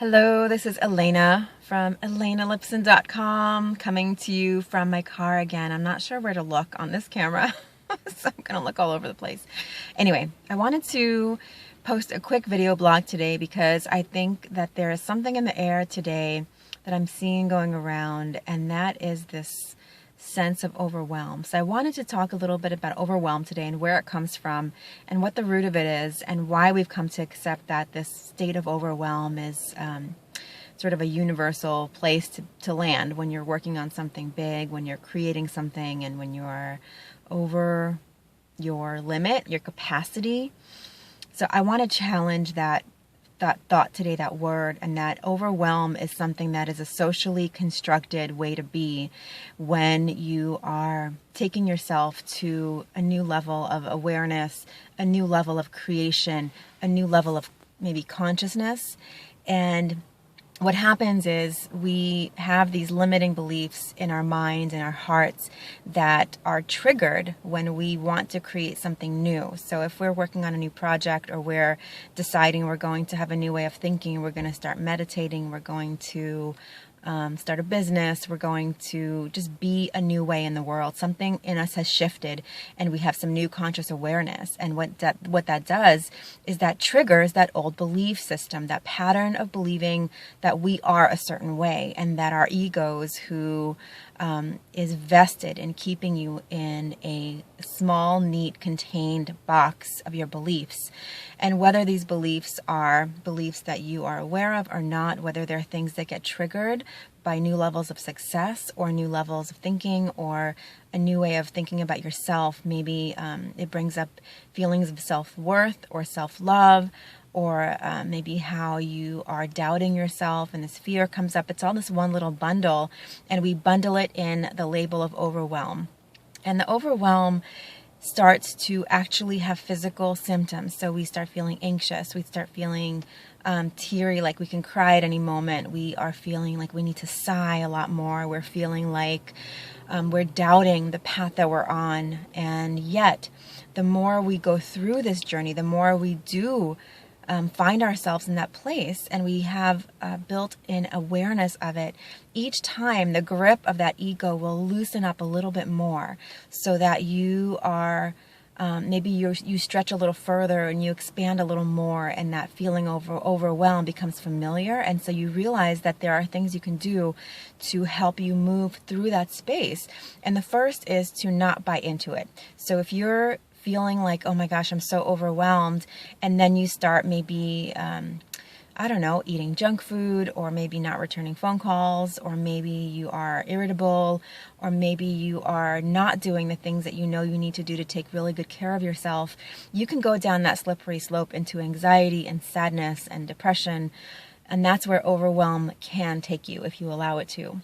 Hello, this is Elena from ElenaLipson.com coming to you from my car again. I'm not sure where to look on this camera, so I'm going to look all over the place. Anyway, I wanted to post a quick video blog today because I think that there is something in the air today that I'm seeing going around, and that is this sense of overwhelm. So I wanted to talk a little bit about overwhelm today and where it comes from and what the root of it is and why we've come to accept that this state of overwhelm is sort of a universal place to land when you're working on something big, when you're creating something, and when you're over your limit, your capacity. So I want to challenge that thought today, that word, and that overwhelm is something that is a socially constructed way to be when you are taking yourself to a new level of awareness, a new level of creation, a new level of maybe consciousness. And what happens is we have these limiting beliefs in our minds and our hearts that are triggered when we want to create something new. So if we're working on a new project, or we're deciding we're going to have a new way of thinking, we're going to start meditating, we're going to start a business, we're going to just be a new way in the world. Something in us has shifted and we have some new conscious awareness. And what that does is that triggers that old belief system, that pattern of believing that we are a certain way and that our egos, who is vested in keeping you in a small, neat, contained box of your beliefs. And whether these beliefs are beliefs that you are aware of or not, whether they're things that get triggered by new levels of success or new levels of thinking or a new way of thinking about yourself, maybe it brings up feelings of self-worth or self-love, or maybe how you are doubting yourself and this fear comes up. It's all this one little bundle, and we bundle it in the label of overwhelm. And the overwhelm starts to actually have physical symptoms. So we start feeling anxious. We start feeling teary, like we can cry at any moment. We are feeling like we need to sigh a lot more. We're feeling like we're doubting the path that we're on. And yet, the more we go through this journey, the more we do find ourselves in that place, and we have built-in awareness of it, each time the grip of that ego will loosen up a little bit more, so that you are maybe you stretch a little further and you expand a little more, and that feeling overwhelmed becomes familiar. And so you realize that there are things you can do to help you move through that space. And the first is to not buy into it. So if you're feeling like, oh my gosh, I'm so overwhelmed, and then you start maybe, I don't know, eating junk food, or maybe not returning phone calls, or maybe you are irritable, or maybe you are not doing the things that you know you need to do to take really good care of yourself, you can go down that slippery slope into anxiety and sadness and depression, and that's where overwhelm can take you if you allow it to.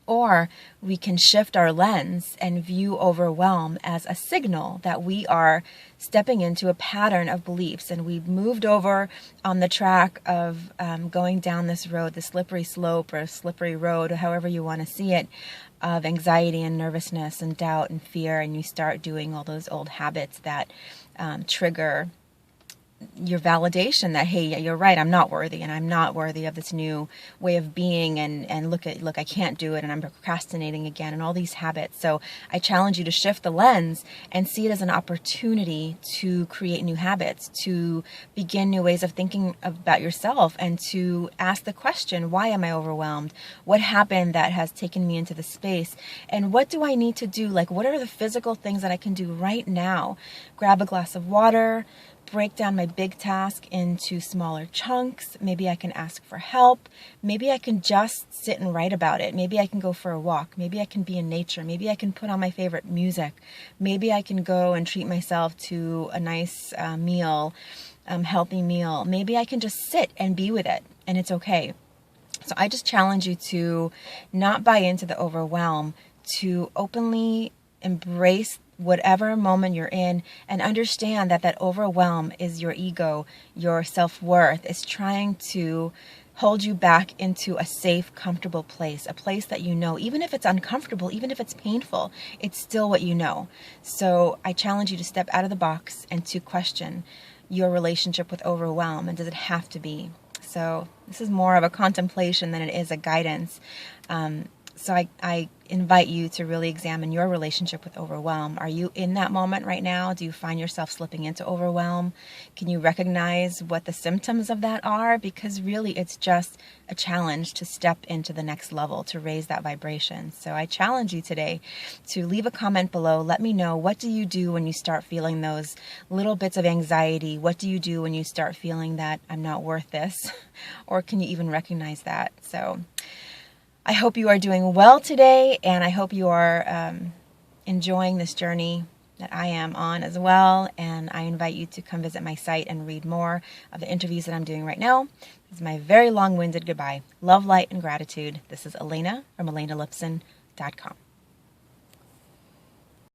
Or we can shift our lens and view overwhelm as a signal that we are stepping into a pattern of beliefs, and we've moved over on the track of going down this road, the slippery slope or slippery road, or however you want to see it, of anxiety and nervousness and doubt and fear, and you start doing all those old habits that trigger your validation that, hey, you're right, I'm not worthy, and I'm not worthy of this new way of being, and look, I can't do it, and I'm procrastinating again, and all these habits. So I challenge you to shift the lens and see it as an opportunity to create new habits, to begin new ways of thinking about yourself, and to ask the question, why am I overwhelmed? What happened that has taken me into this space? And what do I need to do? Like, what are the physical things that I can do right now? Grab a glass of water, break down my big task into smaller chunks. Maybe I can ask for help. Maybe I can just sit and write about it. Maybe I can go for a walk. Maybe I can be in nature. Maybe I can put on my favorite music. Maybe I can go and treat myself to a nice meal, healthy meal. Maybe I can just sit and be with it, and it's okay. So I just challenge you to not buy into the overwhelm, to openly embrace whatever moment you're in, and understand that overwhelm is your ego, your self-worth is trying to hold you back into a safe, comfortable place, a place that you know, even if it's uncomfortable, even if it's painful, it's still what you know. So I challenge you to step out of the box and to question your relationship with overwhelm, and does it have to be So this is more of a contemplation than it is a guidance. So I invite you to really examine your relationship with overwhelm. Are you in that moment right now? Do you find yourself slipping into overwhelm? Can you recognize what the symptoms of that are? Because really it's just a challenge to step into the next level, to raise that vibration. So I challenge you today to leave a comment below. Let me know, what do you do when you start feeling those little bits of anxiety? What do you do when you start feeling that I'm not worth this? Or can you even recognize that? So I hope you are doing well today, and I hope you are enjoying this journey that I am on as well. And I invite you to come visit my site and read more of the interviews that I'm doing right now. This is my very long-winded goodbye. Love, light, and gratitude. This is Elena from ElenaLipson.com.